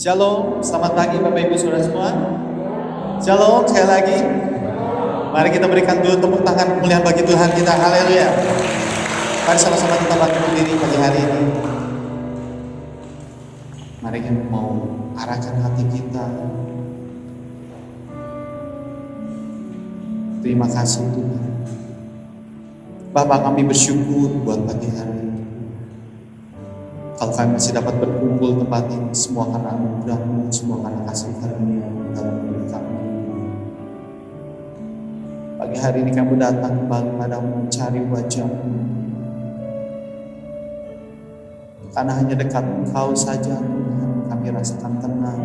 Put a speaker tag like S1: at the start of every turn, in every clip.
S1: Shalom, selamat pagi Bapak Ibu Saudara semua. Shalom, sekali lagi. Mari kita berikan dulu tepuk tangan kemuliaan bagi Tuhan kita. Haleluya. Mari sama-sama kita bangkit berdiri pagi hari ini. Mari kita mau arahkan hati kita. Terima kasih Tuhan. Bapak, kami bersyukur buat pagi hari ini. Kalau kami masih dapat berkumpul tempat ini, semua karena anugerah-Mu, semua karena kasih karunia dalam hidup kami. Pagi hari ini kami datang kembali padamu mencari wajah-Mu. Karena hanya dekat Engkau saja Tuhan kami rasakan tenang.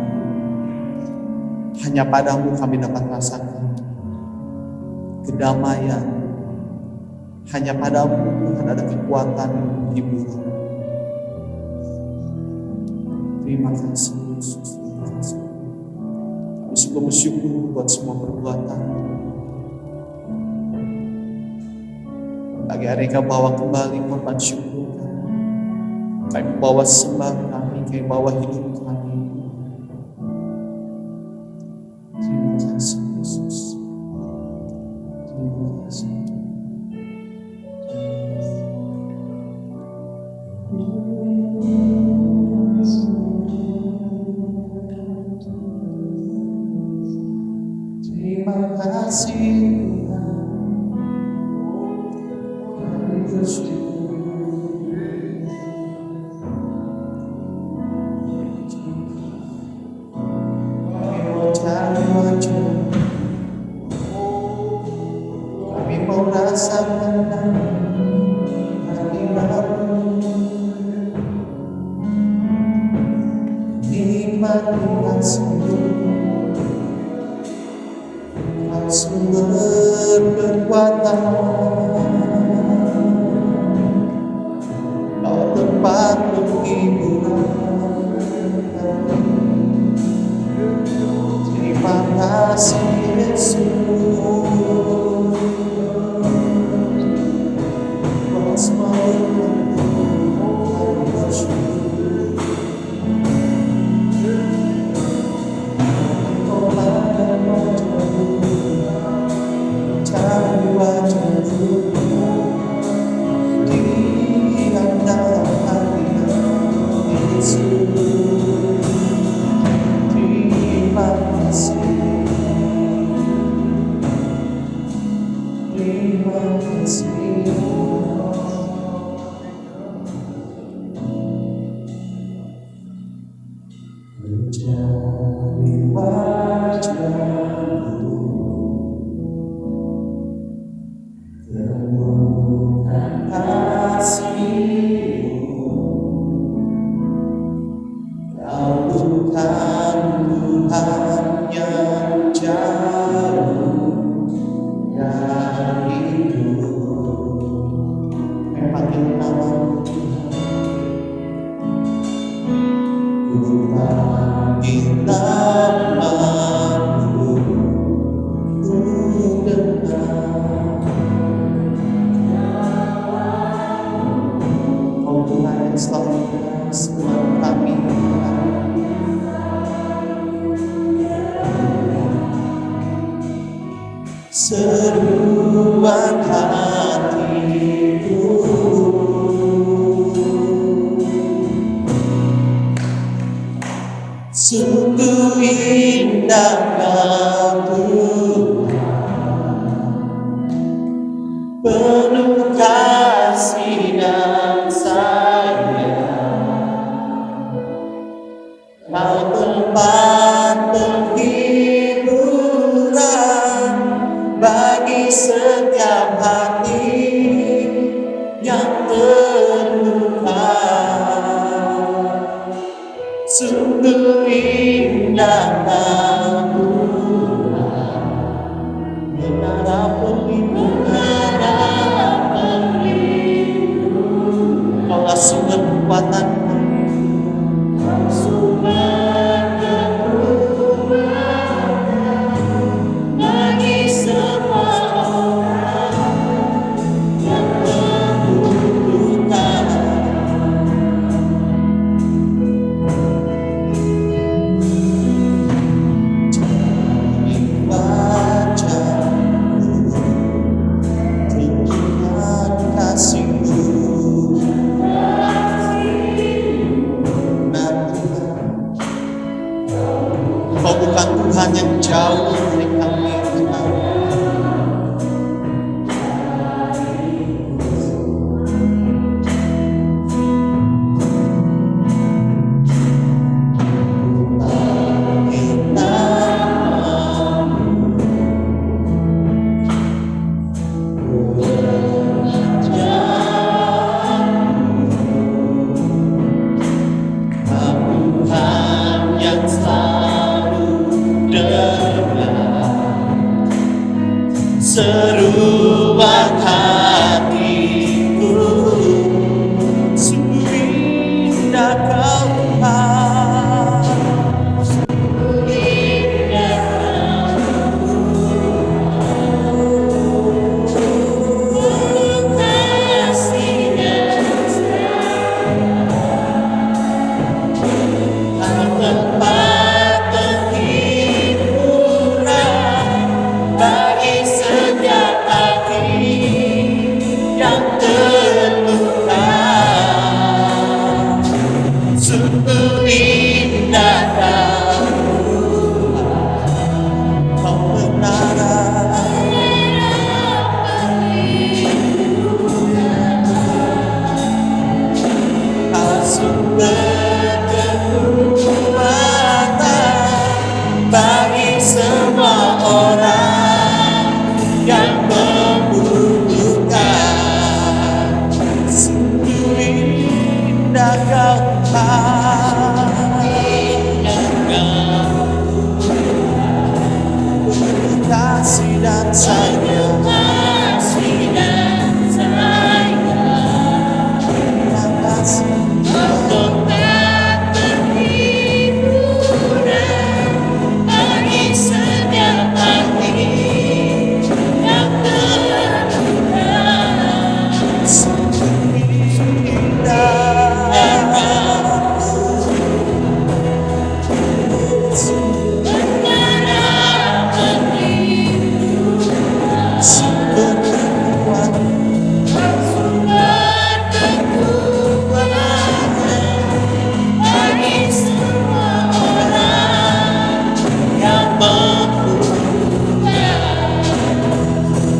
S1: Hanya padamu kami dapat rasakan kedamaian. Hanya padamu Tuhan ada kekuatan hiburan. Terima kasih Yesus, terima kasih. Kami sungguh bersyukur buat semua perbuatan. Pagi hari kami bawa kembali korban syukur. Kami bawa sembah kami, kami bawa hidup kami. Terima kasih Yesus. Terima kasih. Terima kasih Tuhan, kami bersyukur. Kami mau cari wajah, kami mau rasakan hadirat-Mu, nikmati kasih-Mu. Sumber kekuatan, Kau tempat penghiburan. Terima kasih Yesus. Kau semua kami bersyukur. Kau pandang wajah-Mu, cari wajah-Mu di dalam hadirat Yesus. Terima kasih, terima kasih. Mencari wajah-Mu, temukan kasih-Mu. Kau bukan Tuhan yang jauh dari hidup. Kami panggil nama-Mu, ku panggil nama-Mu, ku dengar. Kau Tuhan yang selalu bersama kami. Seruan hatiku, sungguh indah Kau Tuhan, penuh kasih dan sayang. Kau tempat penghiburan bagi setiap hati. seruan hatiku, sungguh indah Kau Tuhan. Kasih dan sayang, kasih dan sayang, kasih untuk hiburan bagi setiap hati yang terluka. Sungguh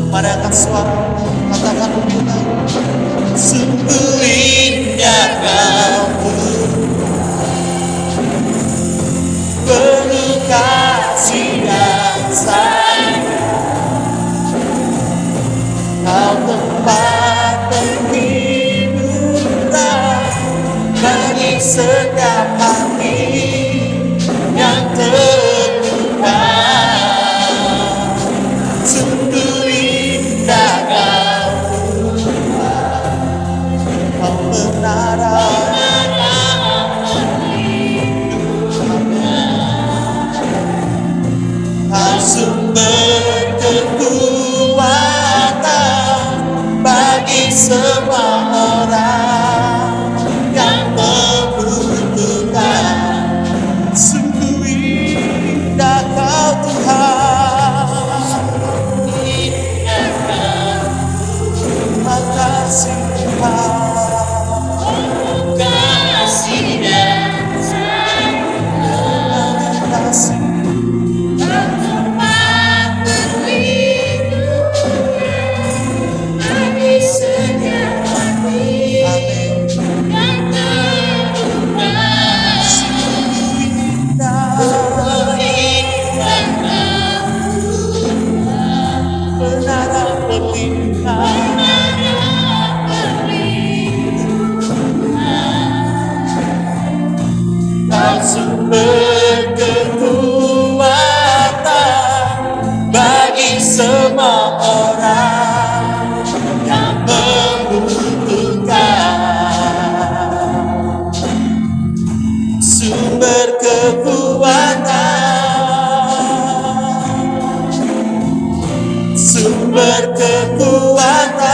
S1: Padahkan suara, katakan bilang, sungguh indah Kau, penuh kasih dan sayang, Kau tempat penghiburan bagi setiap hati yang terluka. Sungguh indah Kau, Kau menara Kau sumber kekuatan bagi semua orang yang membutuhkan. Sungguh indah Kau Tuhan, makasih Tuhan, kasih dan sayang, kasih sumber kekuatan bagi semua orang yang membutuhkan. Sumber kekuatan, sumber kekuatan,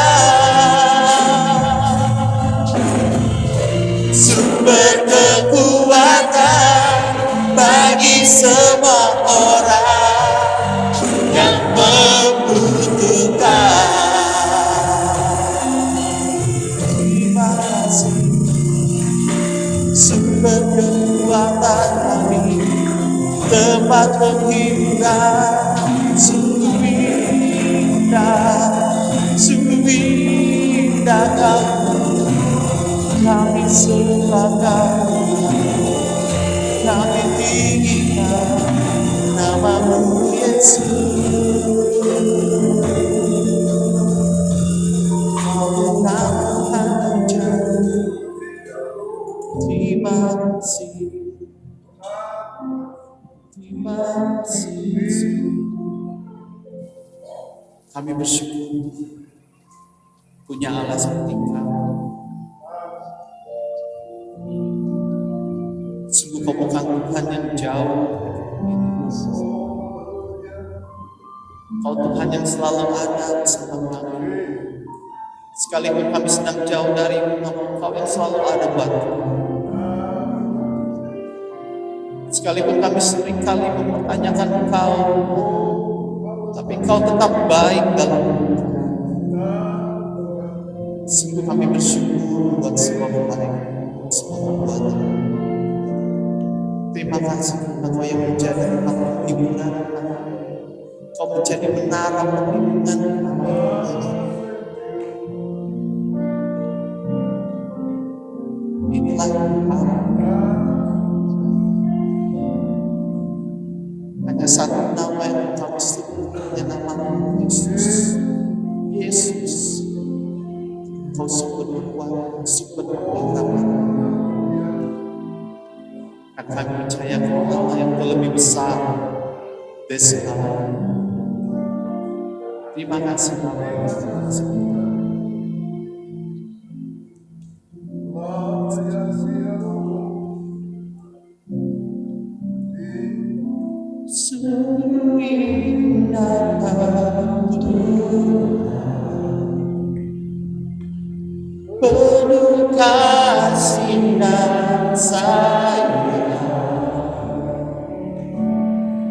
S1: sumber kekuatan bagi semua orang yang membutuhkan. Terima kasih, sumber kekuatan kami, tempat penghiburan. Sungguh indah Kau, kami sembahkan, kami tinggikan nama-Mu Yesus. Kau Tuhan ajaib, terima kasih, terima kasih. Kami bersyukur punya Allah seperti Kau. Sungguh Kau bukan Tuhan yang jauh. Kau Tuhan yang selalu ada bersama kami. Sekalipun kami sedang jauh dari-Mu, namun Kau yang selalu ada buat kami. Sekalipun kami seringkali mempertanyakan Kau, tapi Kau tetap baik dalam hidup kami. Sungguh kami bersyukur buat semua kebaikan, buat semua perbuatan. Terima kasih karena Kau yang menjadi tempat hiburan kami. Kau menjadi menara perlindungan kami. Inilah kami. Hanya satu nama yang kami sebut, hanya nama Yesus. Yesus. Kau sumber kekuatan, sumber penghidupan. Dan kami percaya Kau Allah yang lebih besar dari segala. Terima kasih Bapak. Sungguh indah penuh kasih dan sayang,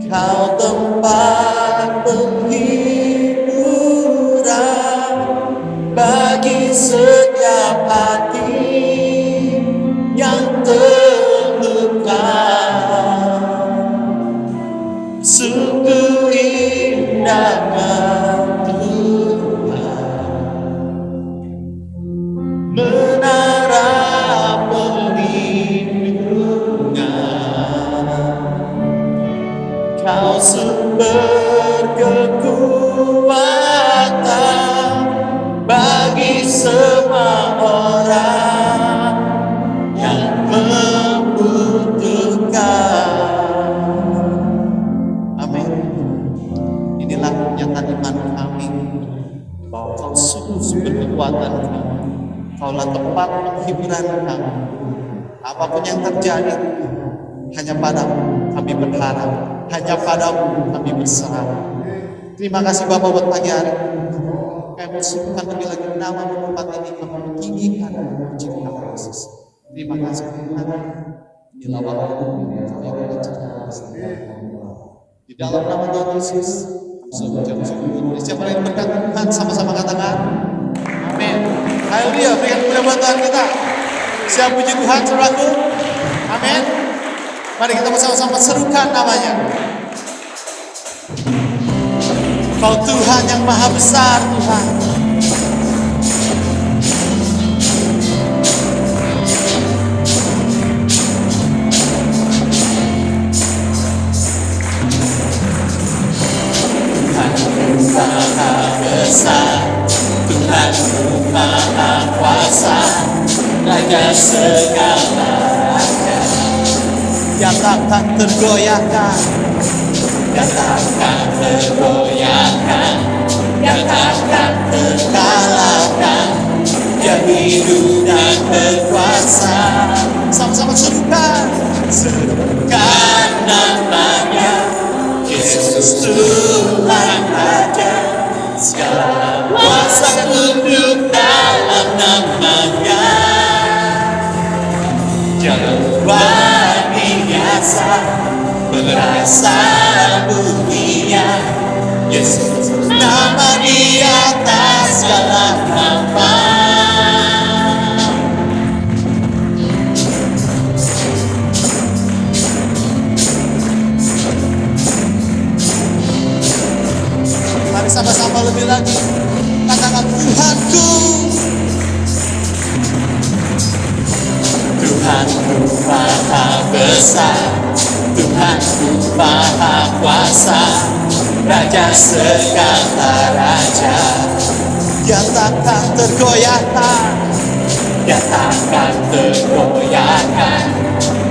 S1: Kau tempat penghiburan bagi setiap hati yang terluka. Sungguh indahnya menara perlindungan, Kau sumber kekuatan bagi semua orang yang membutuhkan. Amin. Inilah kenyataan iman kami bahwa Kau sumber kekuatan kami. Kaulah tempat penghiburan kami. Apapun yang terjadi, hanya Padamu kami berharap, hanya Padamu kami berserah. Terima kasih Bapa buat pagi hari ini. Kami bersyukur lebih lagi nama tempat ini kami meninggikan dan memuji Yesus. Terima kasih Tuhan. Inilah waktu Kau yang menceritakan di dalam nama Tuhan Yesus. Kami mengucap syukur. Siapa yang berkat Tuhan sama-sama katakan amin. Haleluya, berikan kemuliaan buat Tuhan kita. Siap puji Tuhan saudaraku. Amin. Mari kita bersama-sama serukan namanya. Kau Tuhan yang maha besar Tuhan. Tuhan maha besar, Tuhan maha kuasa, Raja segala raja, yang takkan tergoyahkan, yang takkan tergoyahkan, yang takkan terkalahkan, yang hidup dan berkuasa. Sama-sama serukan, serukan namanya Yesus Tuhan Raja. Segala kuasa tunduk dalam namanya. Jangan luar biasa berasa dunia. Yesus nama di atas segala nama. Mari sama-sama lebih lagi katakan Tuhanku. Tuhanku maha besar, Tuhanku maha kuasa, Raja segala raja, Dia takkan tergoyahkan, Dia takkan tergoyahkan,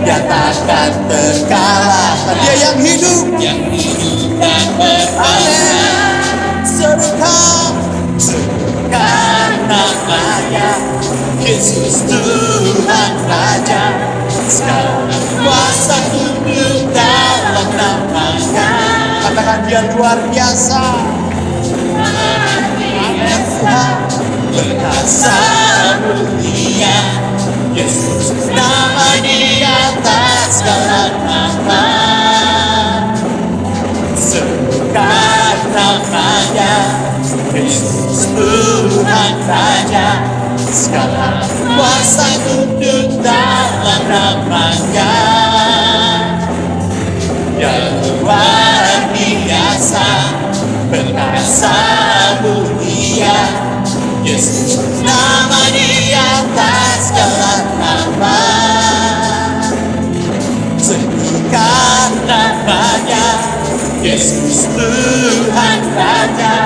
S1: Dia takkan terkalahkan. Dia yang hidup dan berkuasa. Serukan Yesus Tuhan Raja, segala kuasa tunduk dalam nama-Nya. Katakan Dia luar biasa. Tuhan berkuasa mulia, Yesus nama di atas segala nama. Sebutkan namanya, Yesus Tuhan Raja, segala kuasa tunduk dalam nama-Nya. Yang luar biasa, berkuasa mulia, Yesus nama di atas segala nama. Sebutkan namanya, Yesus Tuhan Raja,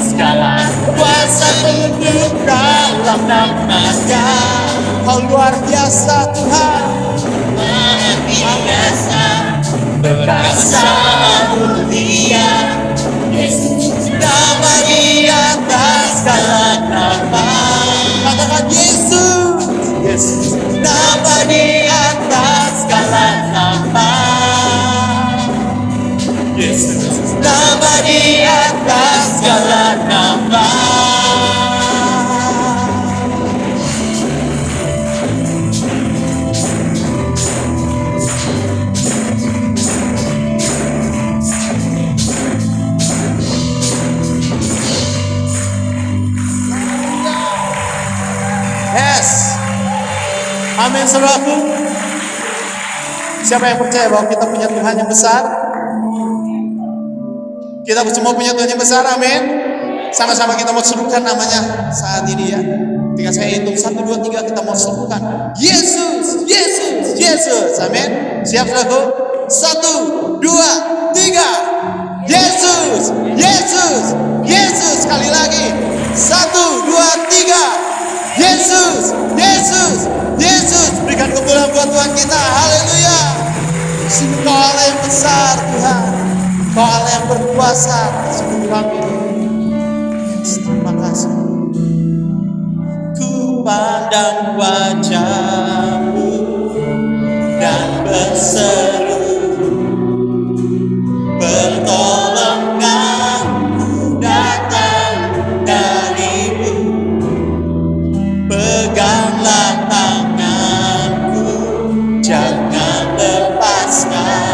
S1: segala kuasa tunduk dalam nama-Nya. Kau luar biasa Tuhan, luar biasa, berkuasa mulia, Yesus nama di atas segala nama. Katakan Yesus, Yesus nama di atas segala nama. Yesus nama di atas segala nama. Yes. Amin saudaraku. Siapa yang percaya bahwa kita punya Tuhan yang besar? Kita semua punya Tuhan yang besar, amin. Sama-sama kita mau serukan namanya saat ini ya. Ketika saya hitung 1, 2, 3 kita mau serukan Yesus, Yesus, Yesus, amin. Siap saudaraku? 1, 2, 3 Yesus, Yesus, Yesus. Sekali lagi 1, 2, 3 Yesus, Yesus, Yesus. Berikan kemuliaan buat Tuhan kita, haleluya. Sungguh Kau Allah yang besar Tuhan, Kau Allah yang berkuasa atas hidup kami. Terima kasih. Ku pandang wajah-Mu dan berseru, pertolonganku datang dari-Mu. Peganglah tanganku, jangan lepaskan.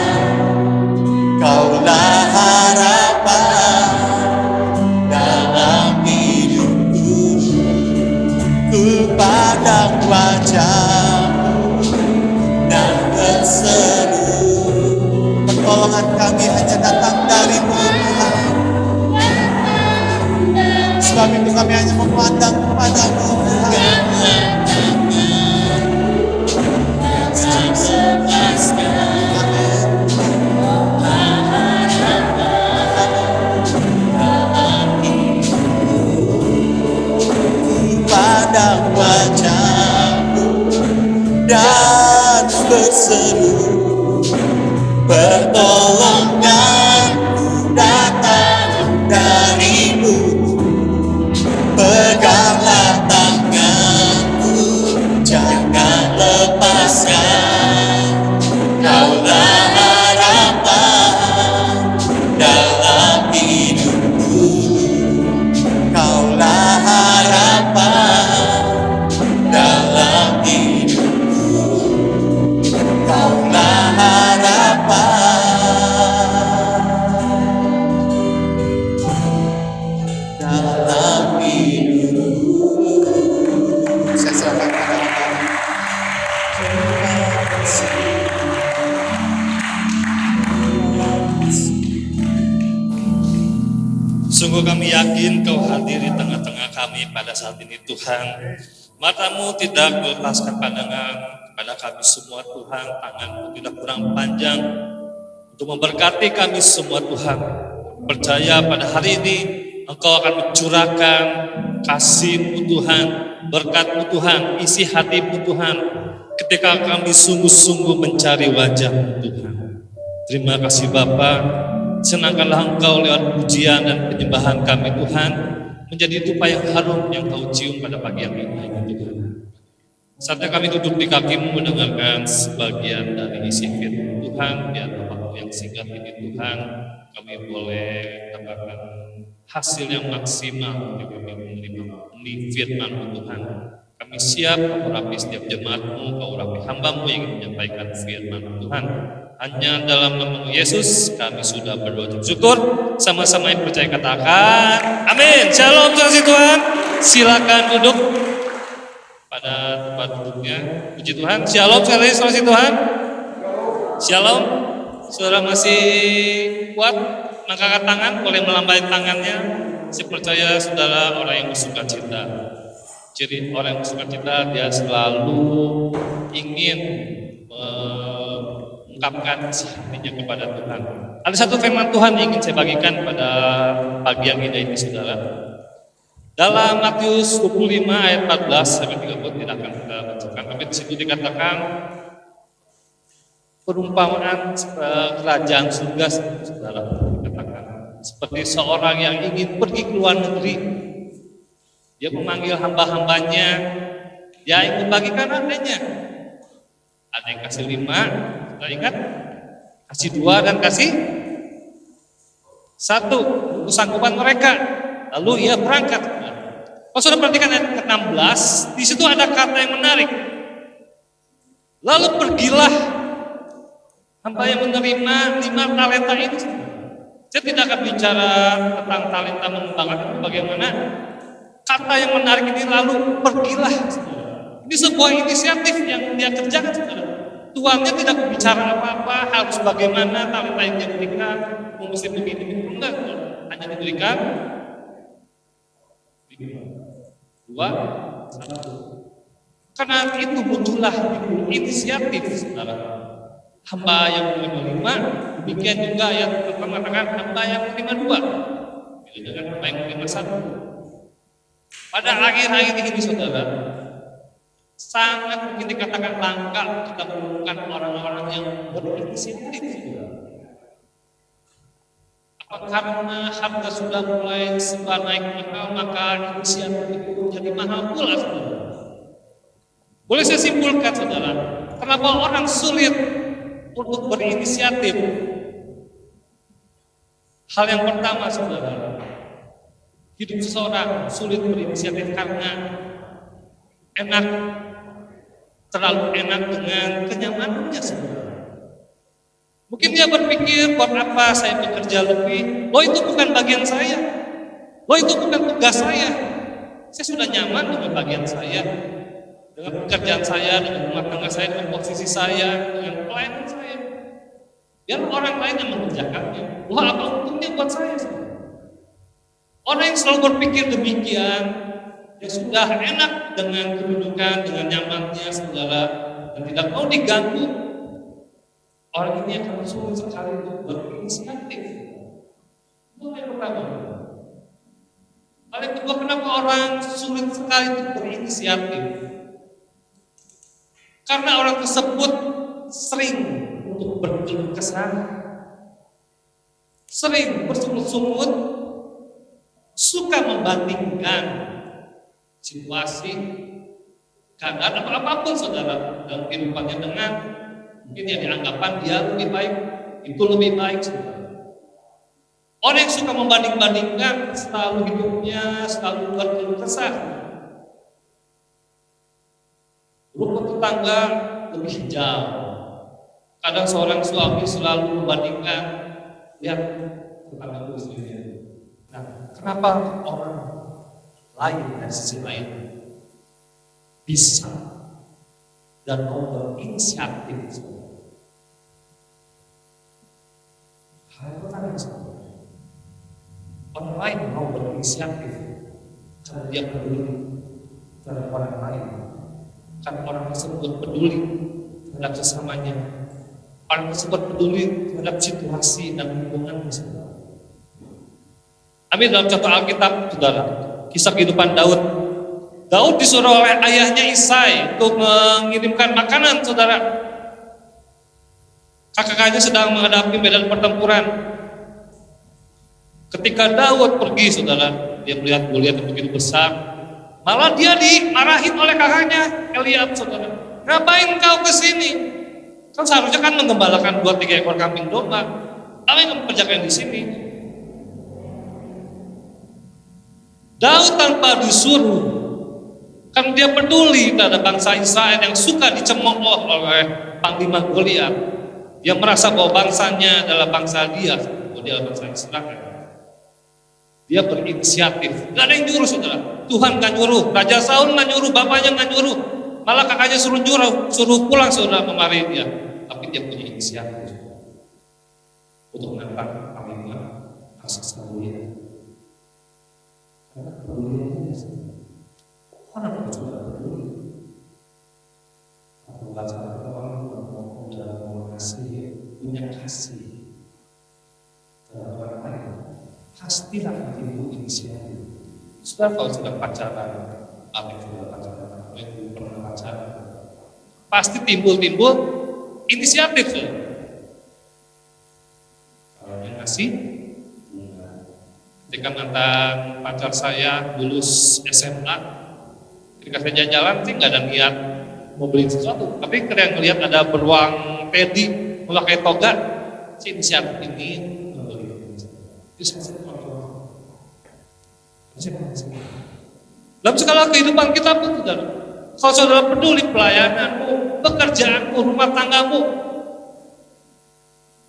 S1: Kaulah harapan dalam hidupku. Ku pandang wajah-Mu dan berseru, pertolongan kami hanya datang dari-Mu Tuhan. Sebab itu kami hanya memandang kepada-Mu Tuhan. Pandang wajah-Mu dan berseru, pertolonganku datang dari-Mu. Peganglah tanganku, jangan lepaskan. Kaulah harapan dalam hidupku. Kaulah harapan dalam hidupku. Kaulah harapan dalam hidupku. Saya serahkan kepada Tuhan. Terima kasih.
S2: Sungguh kami yakin Kau hadir di tengah-tengah kami pada saat ini Tuhan. Mata-Mu tidak melepaskan pandangan pada kami semua Tuhan. Tangan-Mu tidak kurang panjang untuk memberkati kami semua Tuhan. Percaya pada hari ini Engkau akan mencurahkan kasih-Mu Tuhan, berkat-Mu Tuhan, isi hati-Mu Tuhan, ketika kami sungguh-sungguh mencari wajah-Mu Tuhan. Terima kasih Bapa. Senangkanlah Engkau lewat pujian dan penyembahan kami Tuhan, menjadi tupai yang harum yang Kau cium pada pagi yang ini Tuhan. Saatnya kami duduk di kakimu mendengarkan sebagian dari isi firman Tuhan. Biar waktu yang singkat ini Tuhan, kami boleh dapatkan hasil yang maksimal ketika kami menerima firman Tuhan. Kami siap, kau urapi setiap jemaatmu, kau urapi hambamu yang ingin menyampaikan firman Tuhan. Hanya dalam nama Yesus kami sudah berdoa dan syukur. Sama-sama yang percaya katakan amin. Shalom saudara Tuhan. Silakan duduk pada tempat duduknya. Puji Tuhan. Shalom saudara Tuhan. Shalom. Saudara masih kuat mengangkat tangan, boleh melambaikan tangannya. Saya percaya saudara orang yang bersuka cita. Ciri orang yang bersuka cita, dia selalu ingin mengungkapkan hatinya kepada Tuhan. Ada satu firman Tuhan yang ingin saya bagikan pada pagi yang indah ini saudara. Dalam Matius 25 ayat 14 sampai 30 tidak akan kita bacakan, tapi di situ dikatakan perumpamaan kerajaan surga saudara, dikatakan seperti seorang yang ingin pergi ke luar negeri. Dia memanggil hamba-hambanya, dia ingin membagikan hartanya. Ada yang kasih 5, kita ingat, kasih 2 dan kasih 1 untuk sanggupan mereka. Lalu ia berangkat. Kalau sudah perhatikan ayat ke-16, di situ ada kata yang menarik. Lalu pergilah hamba yang menerima 5 talenta itu. Saya tidak akan bicara tentang talenta mengembangkan bagaimana. Kata yang menarik ini lalu pergilah. Ini sebuah inisiatif yang dia kerjakan saudara. Tuannya tidak berbicara apa-apa, harus bagaimana talenta yang dia berikan, mesti begini, enggak, hanya diberikan 2, 1. Karena itu muncullah inisiatif saudara. Hamba yang menerima 5, demikian juga yang mengatakan hamba yang menerima 2, begitu dengan hamba yang menerima 1. Pada akhir-akhir ini saudara, sangat mungkin dikatakan langka kita menemukan orang-orang yang berinisiatif. Apa karena harga sudah mulai serba naik mahal, maka inisiatif itu jadi mahal pula saudara? Boleh saya simpulkan saudara, kenapa orang sulit untuk berinisiatif? Hal yang pertama saudara, hidup seseorang sulit berinisiatif karena enak, terlalu enak dengan kenyamanannya sebenarnya. Mungkin dia berpikir, buat apa saya bekerja lebih? Loh itu bukan bagian saya. Loh itu bukan tugas saya. Saya sudah nyaman dengan bagian saya, dengan pekerjaan saya, dengan rumah tangga saya, dengan posisi saya, dengan pelayanan saya. Biar orang lain yang mengerjakannya. Loh apa untungnya buat saya? Orang yang selalu berpikir demikian, dia sudah enak dengan kedudukan, dengan nyamannya saudara, dan tidak mau diganggu. Orang ini akan sulit sekali untuk berinisiatif. Itu yang pertama. Hal yang kedua, kenapa orang sulit sekali untuk berinisiatif? Karena orang tersebut sering untuk berkeluh kesah, sering bersungut-sungut, suka membandingkan situasi, keadaan atau apapun saudara dalam kehidupannya dengan mungkin yang dianggapan dia lebih baik, itu lebih baik saudara. Orang yang suka membanding-bandingkan selalu hidupnya selalu berkeluh kesah. Rumput tetangga lebih jauh. Kadang seorang suami selalu membandingkan, lihat tetangga istrinya. Nah, kenapa orang lain dari sisi lain bisa dan mau berinisiatif? Hal yang menarik sebenarnya. Orang lain mau berinisiatif karena dia peduli terhadap orang lain, karena orang tersebut peduli terhadap sesamanya, orang tersebut peduli terhadap situasi dan lingkungannya. Amin. Dalam contoh Alkitab, saudara, kisah kehidupan Daud. Daud disuruh oleh ayahnya Isai untuk mengirimkan makanan, saudara. Kakak-kakaknya sedang menghadapi medan pertempuran. Ketika Daud pergi, saudara, dia melihat Goliat yang begitu besar. Malah dia dimarahin oleh kakaknya, Eliab, saudara. Ngapain kau ke sini? Kan seharusnya kan mengembalakan 2-3 ekor kambing domba. Apa yang kamu kerjakan di sini? Daud tanpa disuruh, kan dia peduli terhadap bangsa Israel yang suka dicemooh oleh Panglima Goliat, yang merasa bahwa bangsanya adalah bangsa dia, bahwa dia adalah bangsa Israel. Dia berinisiatif, gak ada yang nyuruh, saudara. Tuhan gak nyuruh, Raja Saul gak nyuruh, bapaknya gak nyuruh, malah kakaknya suruh nyuruh, suruh pulang, saudara, memarahi dia. Tapi dia punya inisiatif untuk menantang Panglima raksasa Goliat. Karena kepeduliannya, orang juga peduli. Aku baca orang dalam mengasihi, punya kasih terhadap orang lain, pastilah timbul inisiatif. Saudara kalau sudah pacaran, apa yang sudah pacaran, apa yang belum pernah pacaran, pasti timbul inisiatif. Kalau yang ngasih, ketika mantan pacar saya lulus SMA, ketika saya jalan sih nggak ada niat mau beli sesuatu, tapi ketika ngelihat ada beruang teddy memakai toga, si inisiatif ini membeli. Itu saya dalam segala kehidupan kita pun, saudara. Kalau saudara peduli pelayananmu, pekerjaanmu, rumah tanggamu,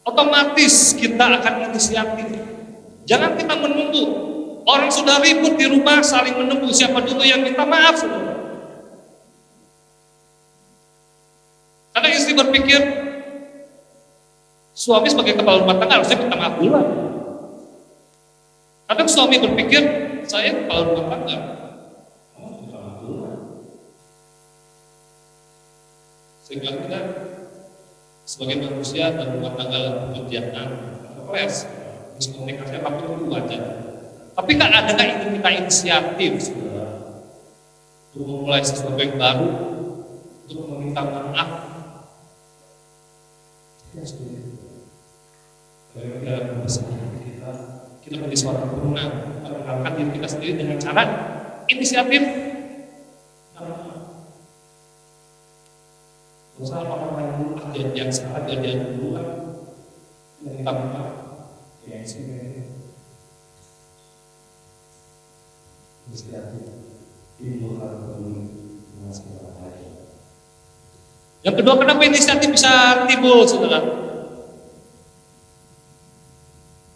S2: otomatis kita akan inisiatif. Jangan kita menunggu orang sudah ribut di rumah saling menunggu siapa dulu yang minta maaf, saudara. Karena istri berpikir suami sebagai kepala rumah tangga harusnya minta maaf duluan. Kadang suami berpikir saya kepala rumah tangga, sehingga kita sebagai manusia dan rumah tangga pekerjaan kelas komunikasi apapun itu wajar. Tapi kan ada nggak itu kita inisiatif, saudara, untuk memulai sesuatu yang baru, untuk meminta maaf. Kita menjadi seorang pemenang, mengangkat diri kita sendiri dengan cara inisiatif. Usaha orang lain dulu, yang salah dia duluan, minta maaf. Yang kedua, kenapa inisiatif bisa timbul, saudara?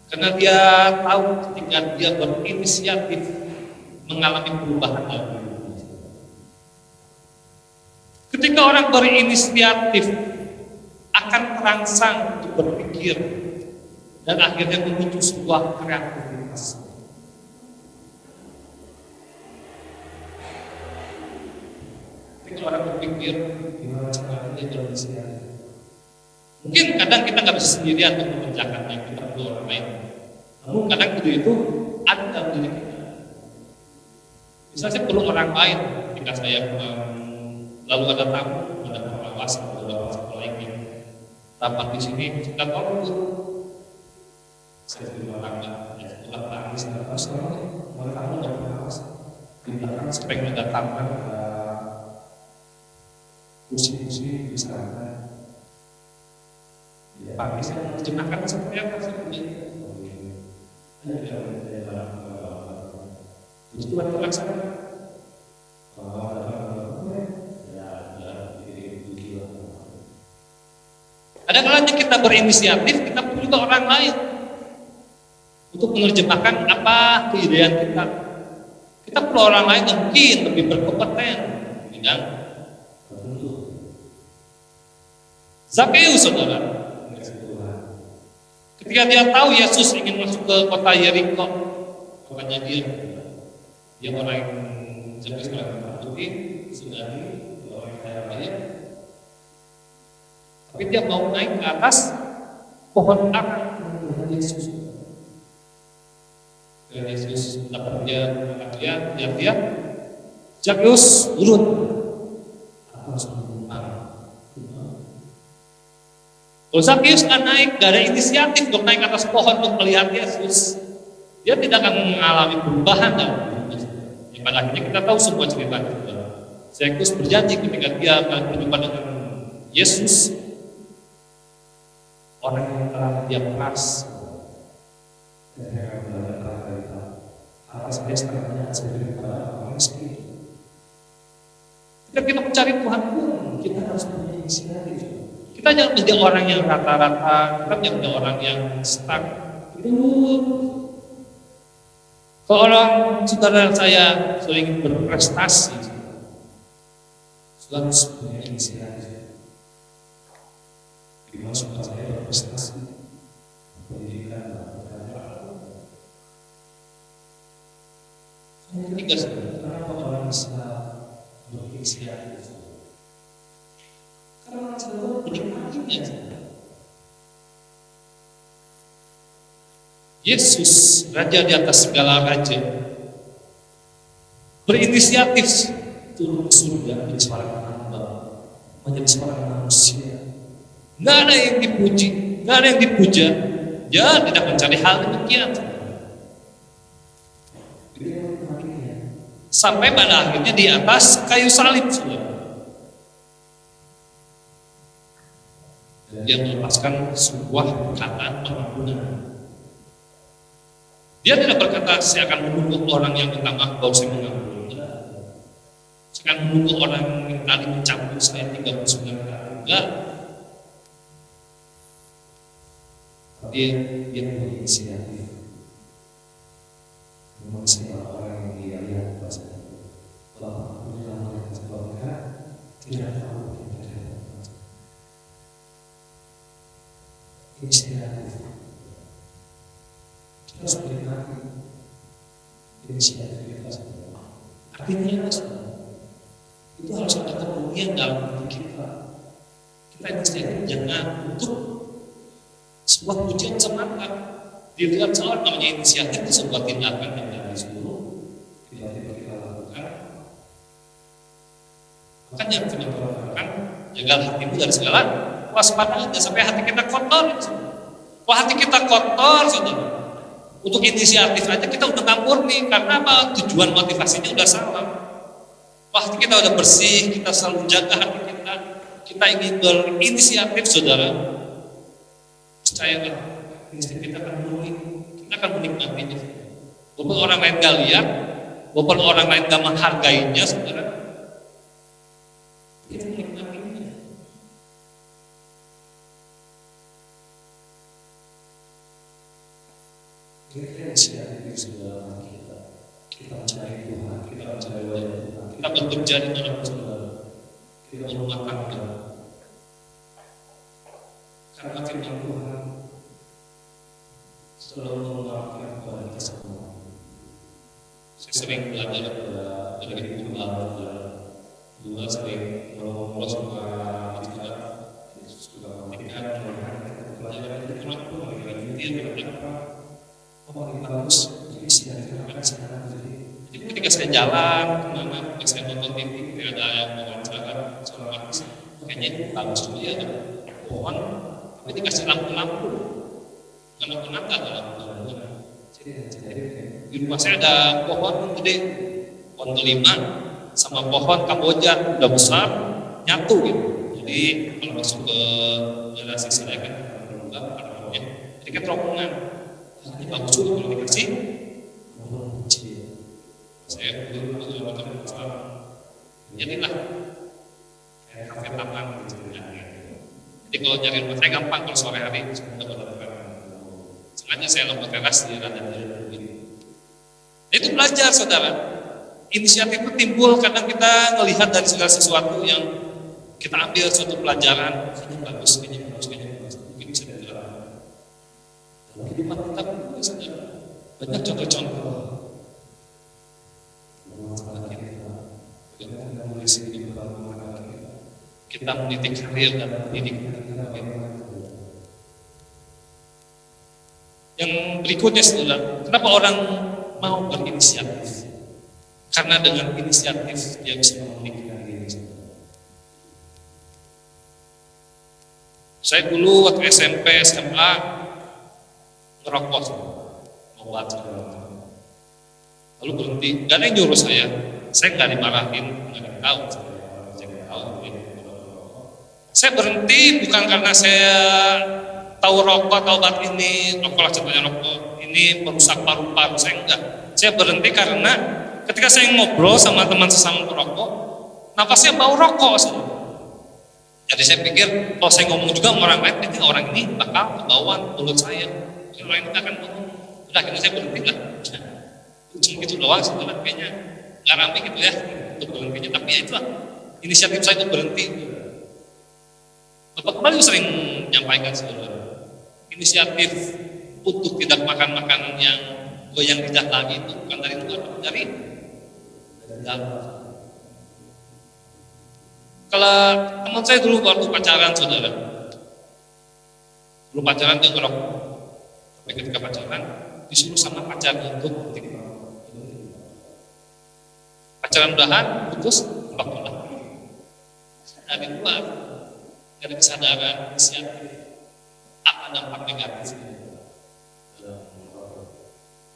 S2: Karena dia tahu ketika dia berinisiatif mengalami perubahan dalam hidupnya. Ketika orang berinisiatif akan terangsang untuk berpikir dan akhirnya memicu sebuah kreativitas. Ketika orang berpikir gimana caranya dia berinisiatif. Mungkin kadang kita nggak bisa sendirian untuk mengerjakannya, kita perlu orang lain. Namun kadang itu ada dalam diri kita. Misalnya perlu orang lain. Ketika saya lalu ada tamu, ada pengawas atau beberapa sekolah lainnya rapat di sini, kita tahu saya di orang setelah tangis terus orang tamu nggak pengawas di belakang spek mendatangkan kursi-kursi di sana. Pagi saya menerjemahkan seperti apa seperti itu. Itu Tuhan terlaksana. Ada kalanya kita berinisiatif, kita perlu juga orang lain untuk menerjemahkan apa keidaan kita. Kita perlu orang lain yang mungkin lebih berkompeten, tidak? Zakheus, saudara. Ketika dia tahu Yesus ingin masuk ke kota Yeriko, makanya dia orang yang Zakheus orang takuti, sedari orang yang kaya raya. Tapi dia mau naik ke atas pohon ara menuju Yesus. Dan Yesus dapat dia Zakheus turun. Kalau Zakheus nggak naik, nggak ada inisiatif untuk naik ke atas pohon untuk melihat Yesus, dia tidak akan mengalami perubahan dalam hidupnya. Yang pada akhirnya kita tahu semua ceritanya. Zacchaeus berjanji ketika dia akan berjumpa dengan Yesus, orang yang telah dia peras, atas desanya sebagai orang miskin. Ketika kita mencari Tuhan pun kita harus punya inisiatif. Kita jangan menjadi orang yang rata-rata, kita jangan menjadi orang yang stuck. Kalau orang saudara saya sering berprestasi, selalu punya inisiatif. Gimana saudara saya berprestasi? Pendidikan, ketiga, kenapa orang bisa berinisiatif? Karena orang selalu menikmatinya. Yesus, Raja di atas segala raja, berinisiatif turun ke surga menjadi seorang hamba, menjadi seorang manusia. Nggak ada yang dipuji, nggak ada yang dipuja. Dia tidak mencari hal demikian. Sampai pada akhirnya di atas kayu salib sudah. Dia melepaskan sebuah perkataan pengampunan. Dia tidak berkata saya akan menunggu orang yang minta maaf baru saya mengampuni. Saya akan menunggu orang yang tadi mencambuk saya 39 kali. Enggak. Dia berinisiatif. Memang saya orang yang dia lihat bahasa Bapak punya orang yang sebabnya tidak tahu yang terjadi. Inisiatif. Kita harus menikmati inisiatif kita. Artinya itu harus ada kepedulian dalam diri kita. Kita inisiatif jangan untuk sebuah pujian semata. Dilihat seorang namanya inisiatif itu sebuah tindakan yang dari seluruh tiba-tiba kita lakukan. Makanya yang kita lakukan, jaga hatimu dari segala waspada, jangan sampai hati kita kotor. Wah, hati kita kotor, saudara. Untuk inisiatif aja kita udah campur nih, karena apa? Tujuan motivasinya udah salah. Wah, hati kita udah bersih, kita selalu jaga hati kita. Kita ingin berinisiatif, saudara. Percayalah, inisiatif kita akan menulis, kita akan menikmatinya. Walaupun orang lain gak lihat, walaupun orang lain gak menghargainya, saudara, kita menikmatinya. Inisiatif saudara kita mencari Tuhan, kita mencari wajah Tuhan, kita bekerja di dalam saudara, kita memakan karena firman Tuhan selalu menguatkan kepada kita semua. Saya sering belajar dari Tuhan, dua sering ngobrol sama kita, sudah menikah, belajar dari firman Tuhan, dia berkata paling bagus inisiatif akan saya. Jadi ketika saya jalan kemana, ketika saya nonton TV, tidak ada yang mewawancara soal artis, kayaknya itu bagus juga ya, ada pohon, tapi dikasih lampu-lampu, karena penata lampu. Di rumah saya ada pohon gede, pohon delima, sama pohon kamboja, udah besar, nyatu gitu. Jadi kalau masuk ke relasi saya kan berubah, jadi kan terowongan. Ini bagus juga kalau dikasih saya dulu macam jadilah kayak kafe taman gitu. Jadi kalau nyari rumah saya gampang kalau sore hari sengaja saya lompat teras di ranah begini. Itu belajar saudara. Inisiatif itu timbul kadang kita melihat dari segala sesuatu yang kita ambil suatu pelajaran, ini bagus, ini bagus, mungkin bisa dilakukan. Kehidupan kita saudara, banyak contoh-contoh. Kita meniti karir dan pendidikan. Yang berikutnya saudara, kenapa orang mau berinisiatif? Karena dengan inisiatif dia bisa memiliki diri. Saya dulu waktu SMP, SMA ngerokok, membuat. lalu berhenti. Gak ada yang nyuruh saya nggak dimarahin, nggak tahu, saya nggak tahu. Saya berhenti bukan karena saya tahu rokok atau obat ini, rokok lah contohnya, rokok ini merusak paru-paru, saya enggak. Saya berhenti karena ketika saya ngobrol sama teman sesama perokok, napasnya bau rokok. Jadi saya pikir kalau saya ngomong juga sama orang lain, nanti orang ini bakal kebauan mulut saya. Jadi orang ini akan ngomong. Udah akhirnya saya berhenti lah. Cuma gitu doang sebenarnya, kayaknya nggak rame gitu ya untuk berhentinya. Tapi ya itulah inisiatif saya untuk berhenti. Bapak kembali sering menyampaikan sebenarnya inisiatif untuk tidak makan makanan yang goyang lidah lagi itu bukan dari luar, tapi dari dalam. Kalau teman saya dulu waktu pacaran, saudara, dulu pacaran dia ngerokok, tapi ketika pacaran disuruh sama pacarnya untuk berhenti. Pacaran udahan, putus, tembak-tembak. Dari luar, gak ada kesadaran, inisiatif, apa dampak negatif.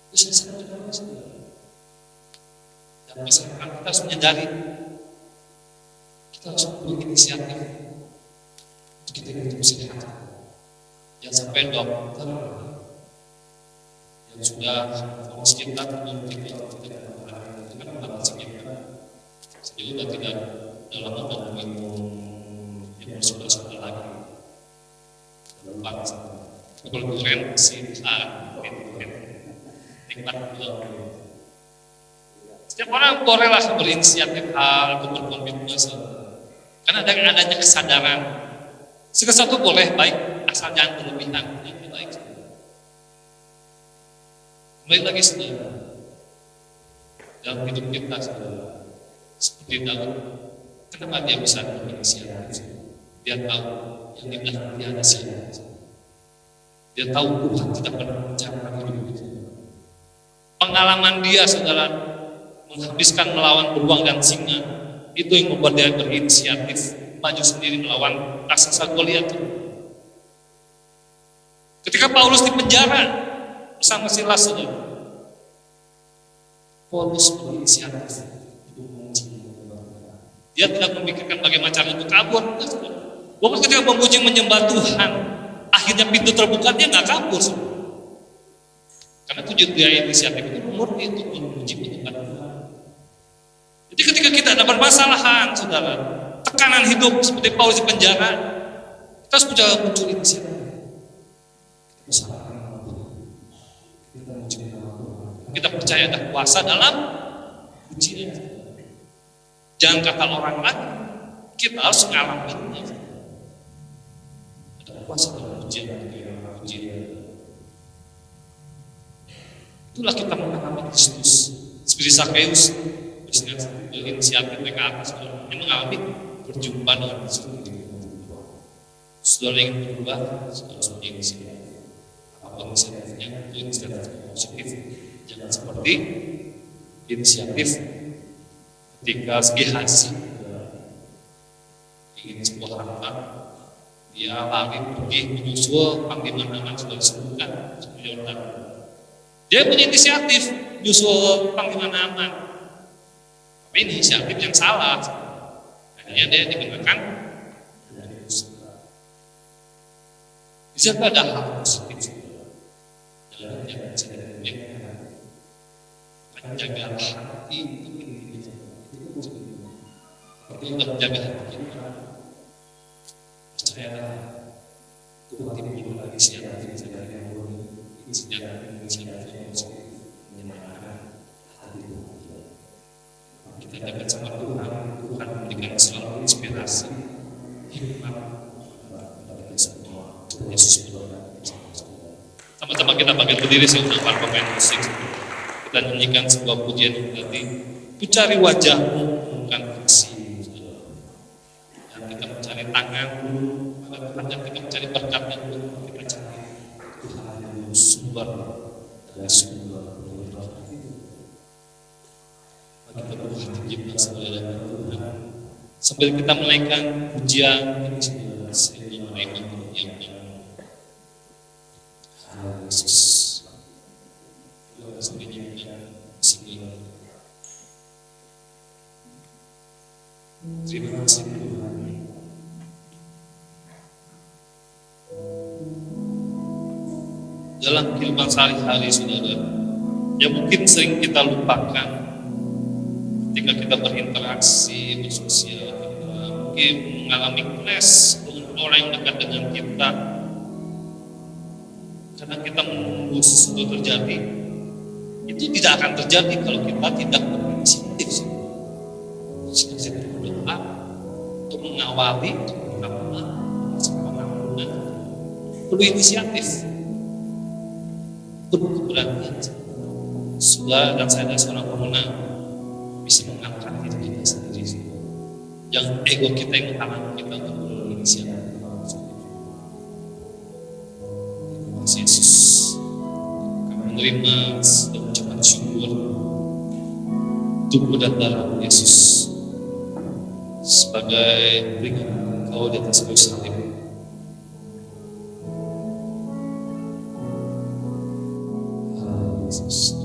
S2: Terus saya dan masyarakat kita harus menyadari, kita harus berinisiatif untuk kita hidup sehat. Jangan sampai dokter yang sudah fonis kita untuk kita tidak melakukan sekitar sehingga tidak dalam membangun yang bersuara lagi bangsa. Kalau keren sih nikmat pulang. Setiap orang bolehlah berinisiatif hal untuk berkomitmen karena adanya kesadaran. Segala sesuatu boleh baik asal jangan berlebihan, yang baik. Kembali lagi saudara, dalam hidup kita saudara, seperti Daud, kenapa dia bisa berinisiatif? Dia tahu yang di belakang dia ada siapa. Dia tahu Tuhan tidak pernah mencapai hidup itu. Pengalaman dia saudara menghabiskan melawan beruang dan singa, itu yang membuat dia berinisiatif maju sendiri melawan raksasa Goliat. Ketika Paulus di penjara bersama Silas, saudara, Paulus berinisiatif. Dia tidak memikirkan bagaimana cara untuk kabur. Walaupun ketika memuji menyembah Tuhan, akhirnya pintu terbuka, dia nggak kabur. Karena tujuan dia inisiatif itu murni untuk memuji menyembah Tuhan. Jadi ketika kita ada permasalahan, saudara, tekanan hidup seperti Paulus di penjara, kita harus mencoba muncul inisiatif. Kita percaya ada kuasa dalam ujian. Jangan kata orang lain, kita harus ngalaminnya. Ada kuasa dalam ujian. Itulah kita mengalami Kristus. Seperti Sakeus, inisiatif ke atas, yang mengalami berjumpa dengan Kristus. Saudara ingin berubah, saudara harus inisiatif. Apapun inisiatifnya, itu inisiatif positif. Jangan seperti inisiatif ketika segi hasil ingin sebuah harta, dia lari pergi menyusul panggilan aman sudah disebutkan. Dia punya inisiatif menyusul panggilan aman, tapi inisiatif yang salah. Akhirnya dia digunakan. Di situ ada hal positif. Jangan menjaga hati itu menjaga hati kita. Percayalah Tuhan tidak lagi siapa yang menyenangkan hati kita dapat sama Tuhan. Tuhan memberikan selalu inspirasi hikmat kepada semua. Yesus berdoa. Sama-sama kita bangkit berdiri, saya undang para pemain musik. Kita nyanyikan sebuah pujian yang tadi, ku cari wajahmu bukan kasih. Dan kita mencari tangan-Mu pada Tuhan, dan kita mencari berkat-Nya, kita cari Tuhan yang sumber dari sumber berkat. Mari kita berhati jiwa sebagai Tuhan sambil kita menaikkan pujian sehingga menaikkan pujian Yesus. Sendiri Terima kasih Tuhan. Dalam kehidupan sehari-hari, saudara, yang mungkin sering kita lupakan ketika kita berinteraksi, bersosial, kita mungkin mengalami clash dengan orang yang dekat dengan kita, karena kita menunggu sesuatu terjadi. Itu tidak akan terjadi kalau kita tidak berinisiatif. Kita berdoa untuk mengawali, untuk pengampunan, perlu inisiatif, perlu keberanian. Saudara dan saya seorang pemenang bisa mengangkat diri kita sendiri. Yang ego kita yang menghalangi kita untuk berinisiatif. Terima kasih Yesus. Kami menerima dan ucapan syukur tubuh dan darah Yesus sebagai peringatan Engkau di atas kayu salib. Yesus.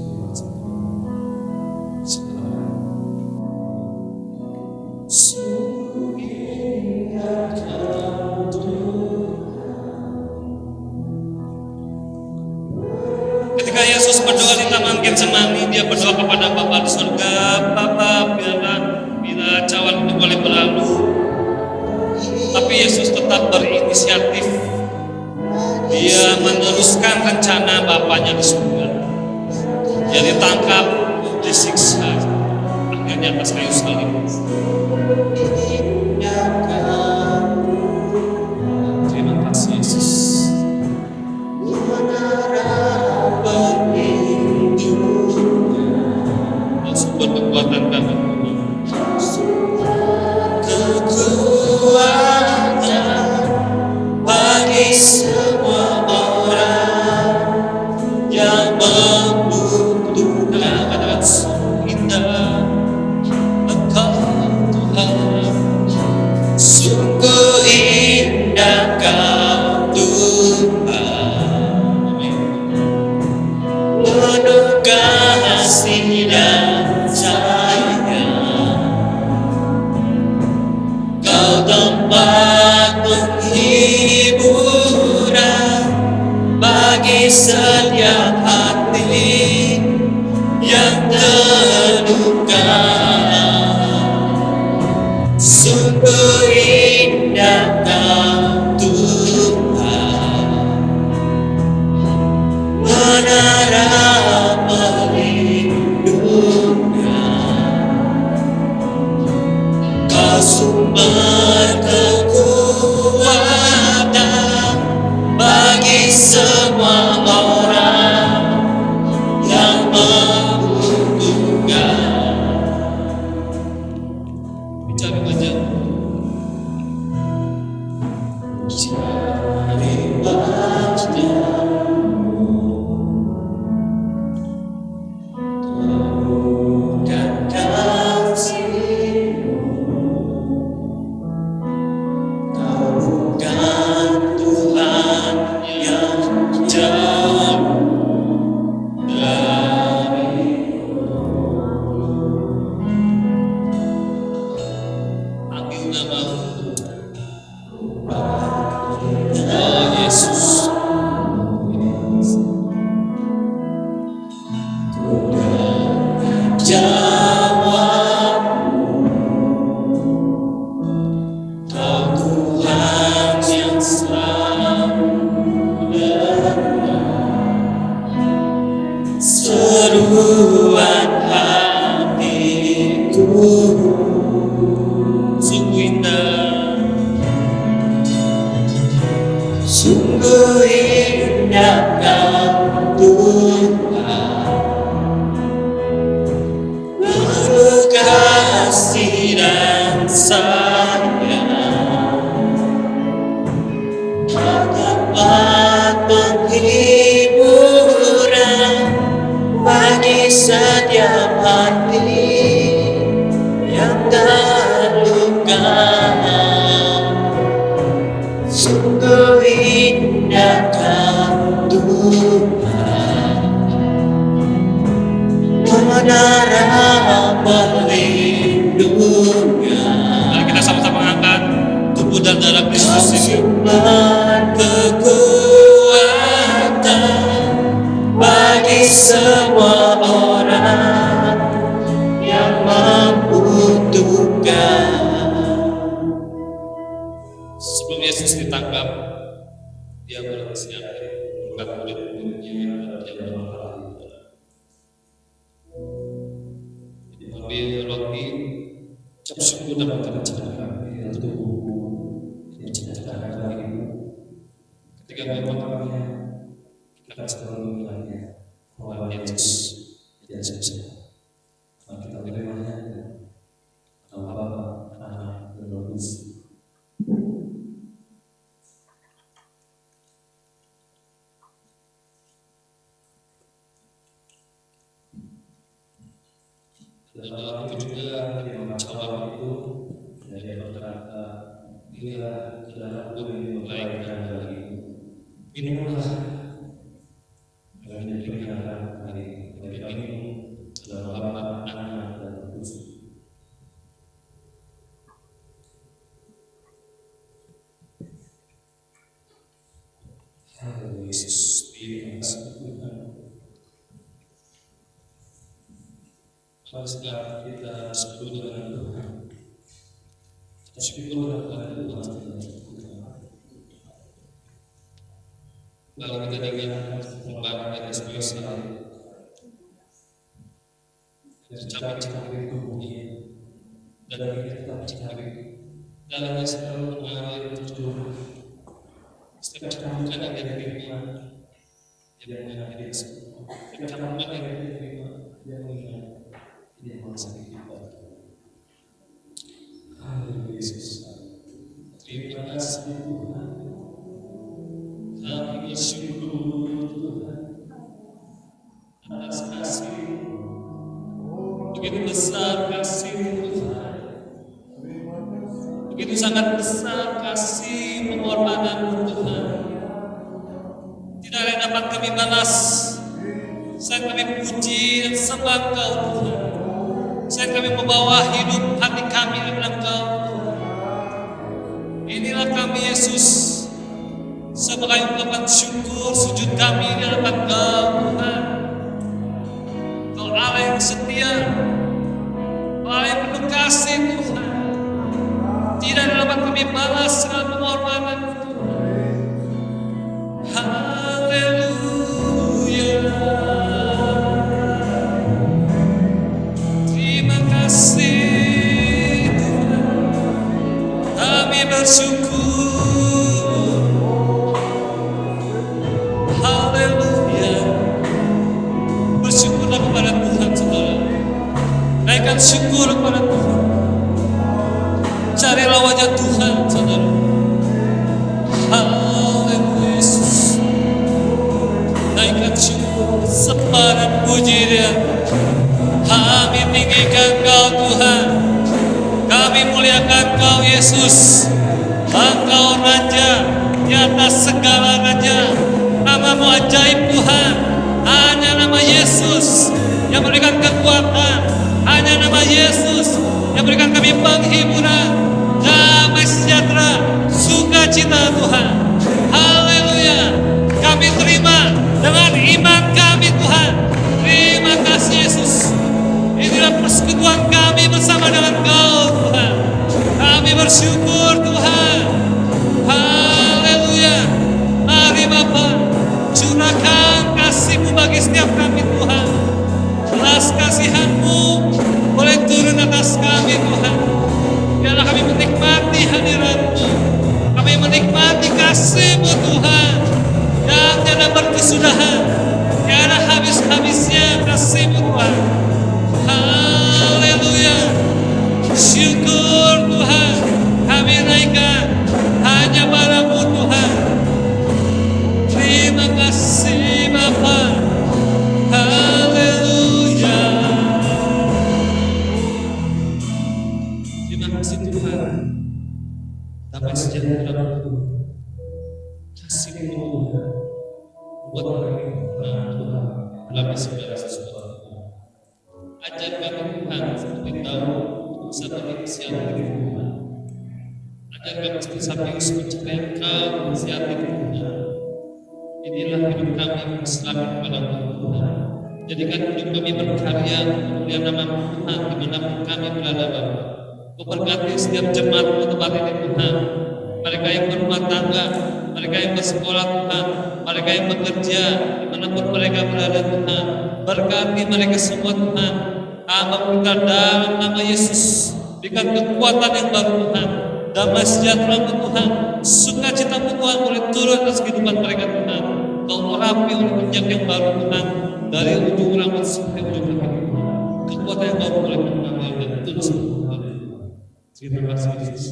S2: Ketika Yesus berdoa di Taman Getsemani, dia berdoa kepada Bapa di surga, Bapa, bila cawan itu boleh berlalu, tapi Yesus tetap berinisiatif. Dia meneruskan rencana Bapanya di surga. Dia ditangkap, disiksa, akhirnya atas kayu salib. Terima kasih Yesus. Dan sumber kekuatan kami. Kekuatan bagi semua orang yang membutuhkan indah Engkau Tuhan. Sungguh indah Kau Tuhan, penuh kasih dan sayang. Kau tempat penghiburan bagi setiap hati yang terluka. Sungguh indah Kau Tuhan, menara perlindungan. Kau sumber kekuatan bagi semua orang yang membutuhkan. Bicara wajah, cari wajah-Mu, dan kasih-Mu. Kau bukan Tuhan yang jauh dari-Mu. Panggil nama-Mu, oh Yesus. Jawab, Kau Tuhan yang selalu benar. Seruan hatiku sungguh indah, sungguh indah Kau Tuhan, penuh kasih dan sayang. Kau tempat penghiburan bagi setiap hati yang terluka. Sungguh indah Kau Tuhan,
S1: darah perlindungan.
S2: Mari kita sama-sama angkat tubuh dan darah Kristus ini.
S1: Sumber kekuatan bagi semua orang yang membutuhkan.
S2: Sebelum Yesus ditangkap, dia bersiap bukan murid-muridnya, dia berdoa. Ambil roti, ucap syukur dan mengucapkan ketika memakannya, kita akan selalu mengingatnya bahwa Yesus tidak sukses. Maka kita bagaimana atau Bapa, Anak, dan Roh Kudus. Dalam itu juga yang menjawab itu dari berkata, inilah darahku yang diberikan bagimu. Minumlah, agar diberikan hari ini dalam Bapa, Anak, dan Roh Kudus. Haleluya, Yesus, terima kasih Tuhan. Mari sekarang kita syukur dengan Tuhan. Syukur kepada Tuhan. Lalu kita dengan membangun kita spesial. Capek-capek tubuhnya dan kita capek dalam selalu mengalir tujuh. Setiap capek yang dia terima, dia mengalir semua. Setiap capek yang dia terima, dia mengalir. Dia mengasih kita. Haleluya Yesus. Terima kasih Tuhan. Kami bersyukur Tuhan atas kasih. Begitu besar kasih Tuhan. Begitu sangat besar kasih pengorbanan Tuhan. Tidak ada yang dapat kami balas. Saat kami puji dan sembah Engkau Tuhan. Saat kami membawa hidup hati kami kepada Engkau. Inilah kami Yesus, sebagai ungkapan syukur sujud kami di hadapan Engkau Tuhan. Engkau Allah yang setia, Allah yang penuh kasih Tuhan. Tidak dapat kami balas segala pengorbanan Tuhan. Haleluya. Bersyukur, haleluya. Bersyukurlah kepada Tuhan saudara. Naikkan syukur kepada Tuhan. Carilah wajah Tuhan saudara. Haleluya Yesus. Naikkan syukur, sembah dan puji Dia. Kami tinggikan Kau Tuhan. Kami muliakan Kau Yesus. Engkau Raja di atas segala raja. Namamu ajaib Tuhan. Hanya nama Yesus yang memberikan kekuatan. Hanya nama Yesus yang memberikan kami penghiburan, damai sejahtera, sukacita Tuhan. Haleluya. Kami terima dengan iman kami Tuhan. Terima kasih Yesus. Inilah persekutuan kami bersama dengan Kau Tuhan. Kami bersyukur Tuhan. Haleluya. Mari Bapa, curahkan kasih-Mu bagi setiap kami Tuhan. Belas kasihan-Mu boleh turun atas kami Tuhan. Biarlah kami menikmati hadirat-Mu. Kami menikmati kasih-Mu Tuhan yang tiada berkesudahan, tiada habis-habisnya kasih-Mu Tuhan. Haleluya. Syukur Tuhan, kami naikkan hanya pada-Mu Tuhan. Terima kasih Bapa. Haleluya. Terima kasih Tuhan. Damai sejahtera-Mu, kasih-Mu Tuhan buat kami. Ajar kami Tuhan seperti Daud bisa berinisiatif Tuhan. Ajar kami seperti Sapius mencintai Engkau inisiatif Tuhan. Inilah hidup kami berserah kepada Tuhan. Jadikan hidup kami berkarya kemuliaan nama Tuhan dimanapun kami berada Bapa. Kau berkati setiap jemaat di tempat ini Tuhan. Mereka yang berumah tangga, mereka yang bersekolah Tuhan, mereka yang bekerja, dimanapun mereka berada Tuhan. Berkati mereka semua Tuhan. Hamba kita dalam nama Yesus. Berikan kekuatan yang baru Tuhan. Damai sejahtera Tuhan. Sukacita Tuhan boleh turun atas kehidupan mereka Tuhan. Kau urapi oleh minyak yang baru Tuhan. Dari ujung rambut sampai ujung kaki Tuhan. Kekuatan yang baru boleh mengalir dan terus Tuhan. Terima kasih Yesus.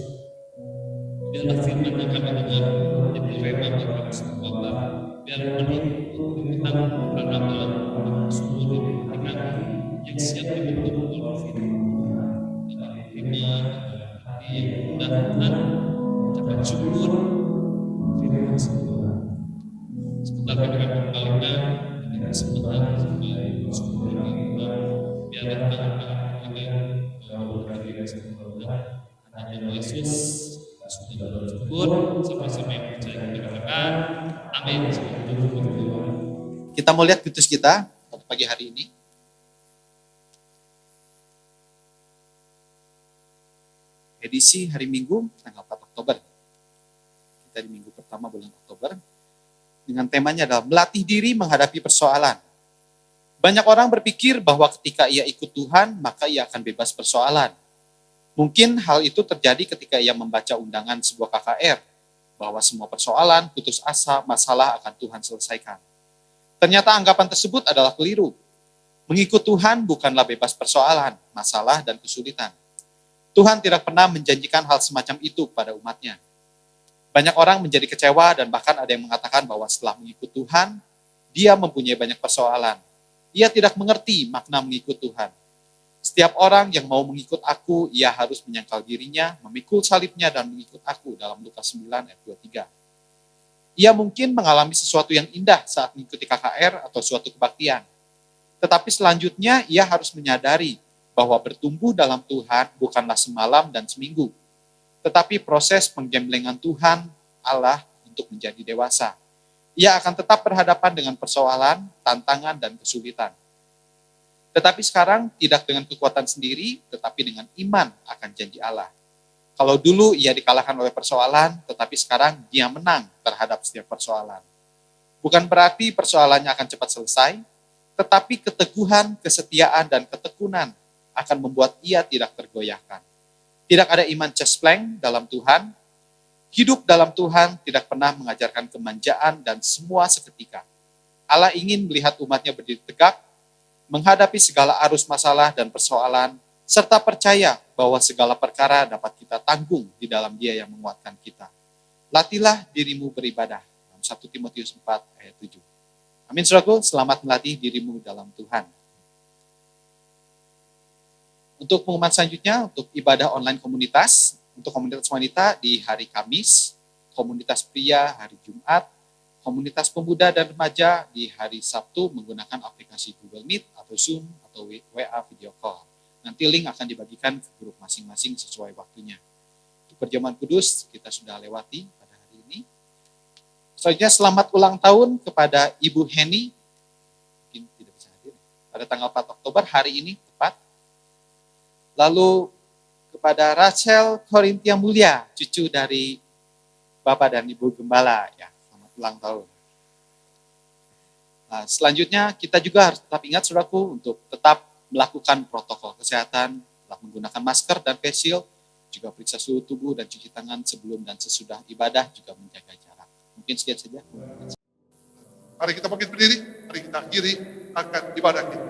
S2: Biarlah firman yang kami dengar menjadi rema bagi kami semua Bapa. Biar meninggi Tuhan karena dalam sumur dengan yang siap dibentuk oleh firman. Iman, hati yang mudah Tuhan, dapat syukur. Terima kasih Tuhan. Sebentar kami akan kembalikan dengan kesempatan sebagai syukur bagi Tuhan. Biarlah tangan-tangan kami membawa diri Tuhan. Hanya Yesus sudah bersyukur sama-sama yang percaya dikatakan amin.
S1: Kita mau lihat Quiztus kita pada pagi hari ini. Edisi hari Minggu tanggal 4 Oktober. Kita di minggu pertama bulan Oktober. Dengan temanya adalah melatih diri menghadapi persoalan. Banyak orang berpikir bahwa ketika ia ikut Tuhan, maka ia akan bebas persoalan. Mungkin hal itu terjadi ketika ia membaca undangan sebuah KKR, bahwa semua persoalan, putus asa, masalah akan Tuhan selesaikan. Ternyata anggapan tersebut adalah keliru. Mengikut Tuhan bukanlah bebas persoalan, masalah, dan kesulitan. Tuhan tidak pernah menjanjikan hal semacam itu pada umatnya. Banyak orang menjadi kecewa dan bahkan ada yang mengatakan bahwa setelah mengikut Tuhan, dia mempunyai banyak persoalan. Ia tidak mengerti makna mengikut Tuhan. Setiap orang yang mau mengikut aku, ia harus menyangkal dirinya, memikul salibnya dan mengikut aku dalam Lukas 9 ayat 23. Ia mungkin mengalami sesuatu yang indah saat mengikuti KKR atau suatu kebaktian. Tetapi selanjutnya ia harus menyadari bahwa bertumbuh dalam Tuhan bukanlah semalam dan seminggu, tetapi proses penggemblengan Tuhan Allah untuk menjadi dewasa. Ia akan tetap berhadapan dengan persoalan, tantangan, dan kesulitan. Tetapi sekarang tidak dengan kekuatan sendiri, tetapi dengan iman akan janji Allah. Kalau dulu ia dikalahkan oleh persoalan, tetapi sekarang dia menang terhadap setiap persoalan. Bukan berarti persoalannya akan cepat selesai, tetapi keteguhan, kesetiaan, dan ketekunan akan membuat ia tidak tergoyahkan. Tidak ada iman cespleng dalam Tuhan. Hidup dalam Tuhan tidak pernah mengajarkan kemanjaan dan semua seketika. Allah ingin melihat umatnya berdiri tegak, menghadapi segala arus masalah dan persoalan, serta percaya bahwa segala perkara dapat kita tanggung di dalam Dia yang menguatkan kita. Latihlah dirimu beribadah. Dalam 1 Timotius 4 ayat 7. Amin, saudaraku, selamat melatih dirimu dalam Tuhan. Untuk pengumuman selanjutnya, untuk ibadah online komunitas, untuk komunitas wanita di hari Kamis, komunitas pria hari Jumat, komunitas pemuda dan remaja di hari Sabtu menggunakan aplikasi Google Meet atau Zoom atau WA video call. Nanti link akan dibagikan ke grup masing-masing sesuai waktunya. Untuk perjamuan kudus kita sudah lewati pada hari ini. Selanjutnya selamat ulang tahun kepada Ibu Heni, mungkin tidak bisa hadir, pada tanggal 4 Oktober hari ini tepat. Lalu kepada Rachel Korintia Mulia, cucu dari Bapak dan Ibu Gembala, ya, selamat ulang tahun. Nah, selanjutnya kita juga harus tetap ingat, saudaraku, untuk tetap melakukan protokol kesehatan, tetap menggunakan masker dan face shield, juga periksa suhu tubuh dan cuci tangan sebelum dan sesudah ibadah, juga menjaga jarak. Mungkin sekian saja.
S3: Mari kita bangkit berdiri, mari kita akhiri akan ibadah kita.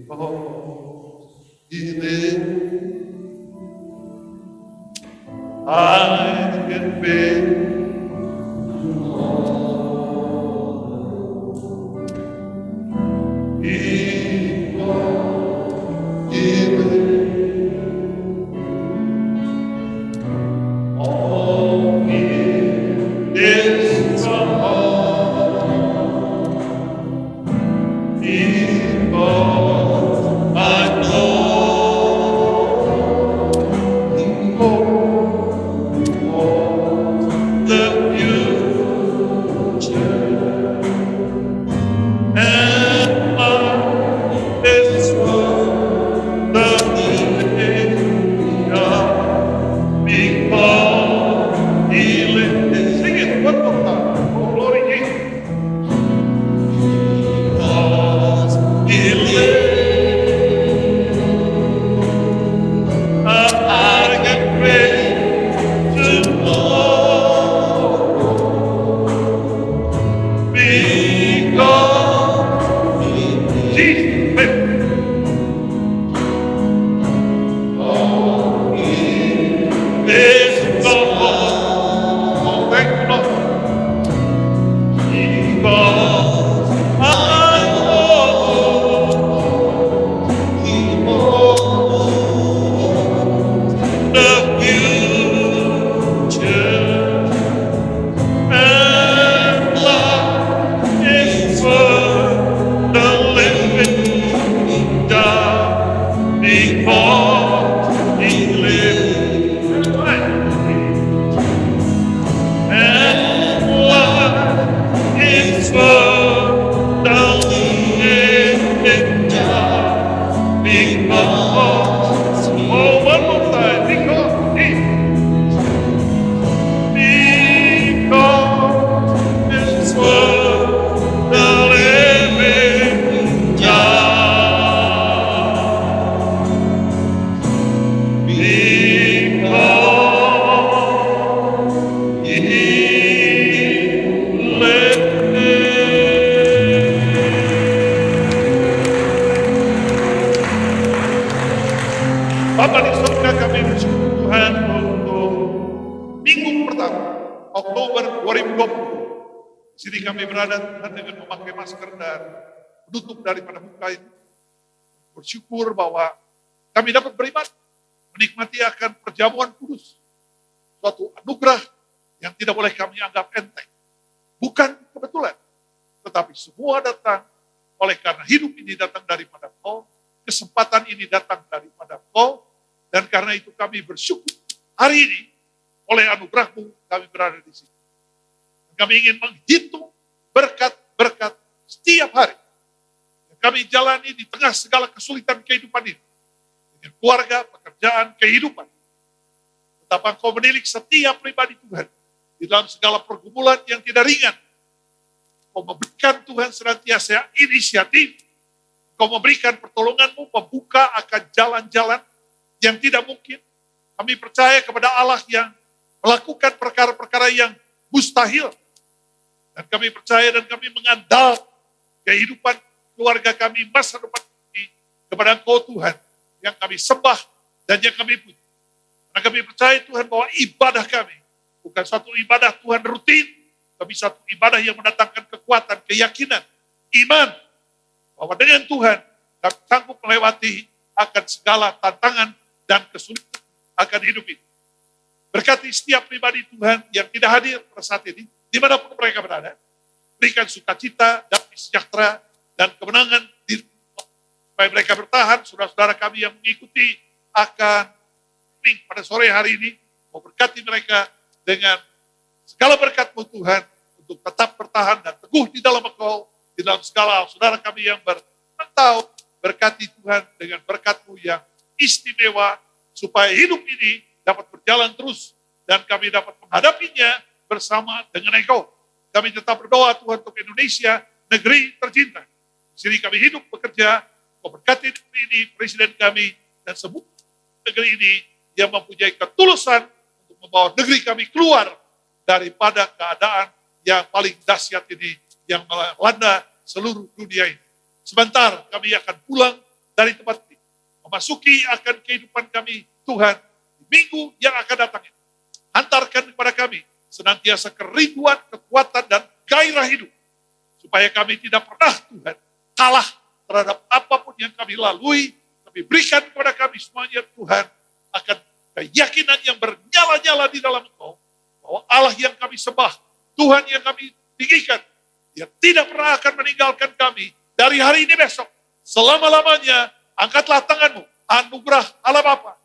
S3: Oh, ini I can be
S2: Because I know the future and life is from the because He lives. Sing it one more time. Oh, glory Jesus. Because He lives, I can pray tomorrow. Because Jesus lives. Is God. Oh, thank you, Lord. Because I know He knows the future and life is worth the living God because He lives. And life is worth the living God because, oh, one more time, because it's worth the living God because He lives. Bapa di surga, kami bersyukur Tuhan untuk minggu pertama Oktober 2020. Di sini kami berada Tuhan dengan memakai masker dan menutup daripada muka ini. Bersyukur bahwa kami dapat beriman, menikmati akan perjamuan kudus. Suatu anugerah yang tidak boleh kami anggap enteng. Bukan kebetulan, tetapi semua datang oleh karena hidup ini datang daripada Engkau, kesempatan ini datang daripada Engkau, dan karena itu kami bersyukur hari ini oleh anugerah-Mu kami berada di sini. Kami ingin menghitung berkat-berkat setiap hari yang kami jalani di tengah segala kesulitan kehidupan ini. Dengan keluarga, pekerjaan, kehidupan. Betapa Engkau menilik setiap pribadi Tuhan di dalam segala pergumulan yang tidak ringan. Engkau memberikan Tuhan senantiasa inisiatif. Engkau memberikan pertolongan-Mu membuka akan jalan-jalan yang tidak mungkin. Kami percaya kepada Allah yang melakukan perkara-perkara yang mustahil. Dan kami percaya dan kami mengandalkan kehidupan keluarga kami, masa depan kami kepada Engkau Tuhan yang kami sembah dan yang kami puji. Karena kami percaya Tuhan bahwa ibadah kami bukan satu ibadah Tuhan rutin, tapi satu ibadah yang mendatangkan kekuatan, keyakinan, iman bahwa dengan Tuhan kami sanggup melewati akan segala tantangan dan kesulitan akan hidup ini. Berkati setiap pribadi Tuhan yang tidak hadir pada saat ini, dimanapun mereka berada, berikan sukacita, damai sejahtera, dan kemenangan di supaya mereka bertahan. Saudara-saudara kami yang mengikuti akan pada sore hari ini, mau berkati mereka dengan segala berkat-Mu Tuhan, untuk tetap bertahan dan teguh di dalam Engkau, di dalam segala saudara kami yang berpantau, berkati Tuhan dengan berkat-Mu yang istimewa, supaya hidup ini dapat berjalan terus, dan kami dapat menghadapinya bersama dengan Engkau. Kami tetap berdoa Tuhan untuk Indonesia, negeri tercinta. Di sini kami hidup, bekerja, Kau berkati negeri ini, presiden kami, dan semua negeri ini yang mempunyai ketulusan untuk membawa negeri kami keluar daripada keadaan yang paling dahsyat ini, yang melanda seluruh dunia ini. Sebentar kami akan pulang dari tempat ini, memasuki akan kehidupan kami Tuhan, di minggu yang akan datang ini. Hantarkan kepada kami senantiasa kerinduan, kekuatan, dan gairah hidup. Supaya kami tidak pernah Tuhan kalah terhadap apapun yang kami lalui. Tapi berikan kepada kami semuanya Tuhan akan keyakinan yang bernyala-nyala di dalam Engkau. Bahwa Allah yang kami sembah, Tuhan yang kami tinggikan, Dia tidak pernah akan meninggalkan kami
S3: dari hari ini besok, selama-lamanya, angkatlah tanganmu, anugerah Allah Bapa,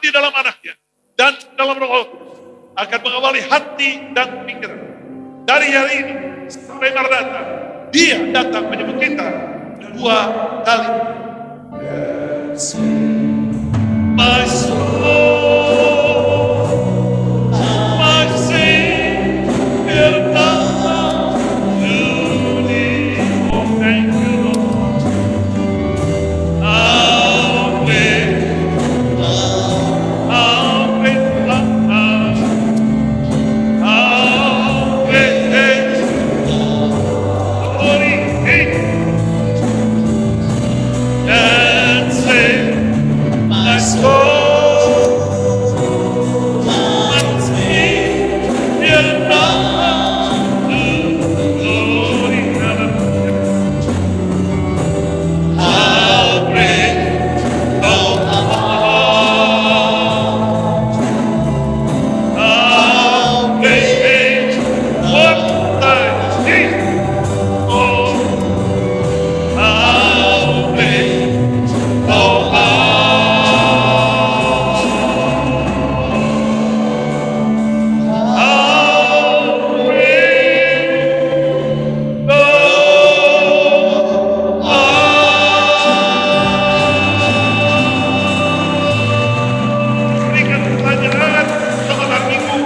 S3: di dalam anaknya, dan dalam roh akan mengawali hati dan pikiran. Dari hari ini, sampai Maranatha, dia datang menyebut kita 2 kali. My soul, my Savior, now to thee. Oh, thank you, Lord. How great, how great thou art. How great, glory, and save my soul, my Savior, now to glory, hallelujah. How great thou art, how great what thy name, oh, how great thou art, how great thou art. Berikan pelajaran selamat minggu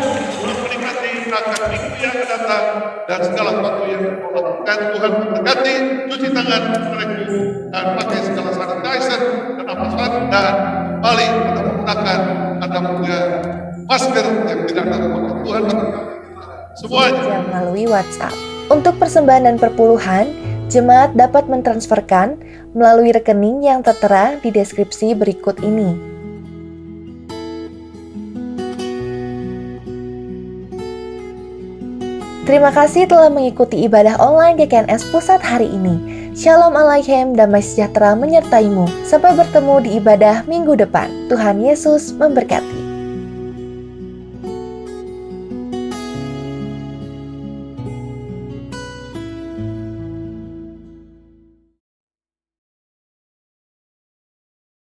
S3: untuk menikmati akad minggu yang akan datang dan segala sesuatu yang kau lakukan. Tuhan memberkati, cuci tangan mereka dan pakai segala sanitizer dan apasan dan kembali kita menggunakan Anda punya masker yang tidak ada pakai. Tuhan memberkati semuanya.
S4: Gereja melalui WhatsApp. Untuk persembahan dan perpuluhan, jemaat dapat mentransferkan melalui rekening yang tertera di deskripsi berikut ini. Terima kasih telah mengikuti ibadah online GKNS Pusat hari ini. Shalom Aleichem, damai sejahtera menyertaimu. Sampai bertemu di ibadah minggu depan. Tuhan Yesus memberkati.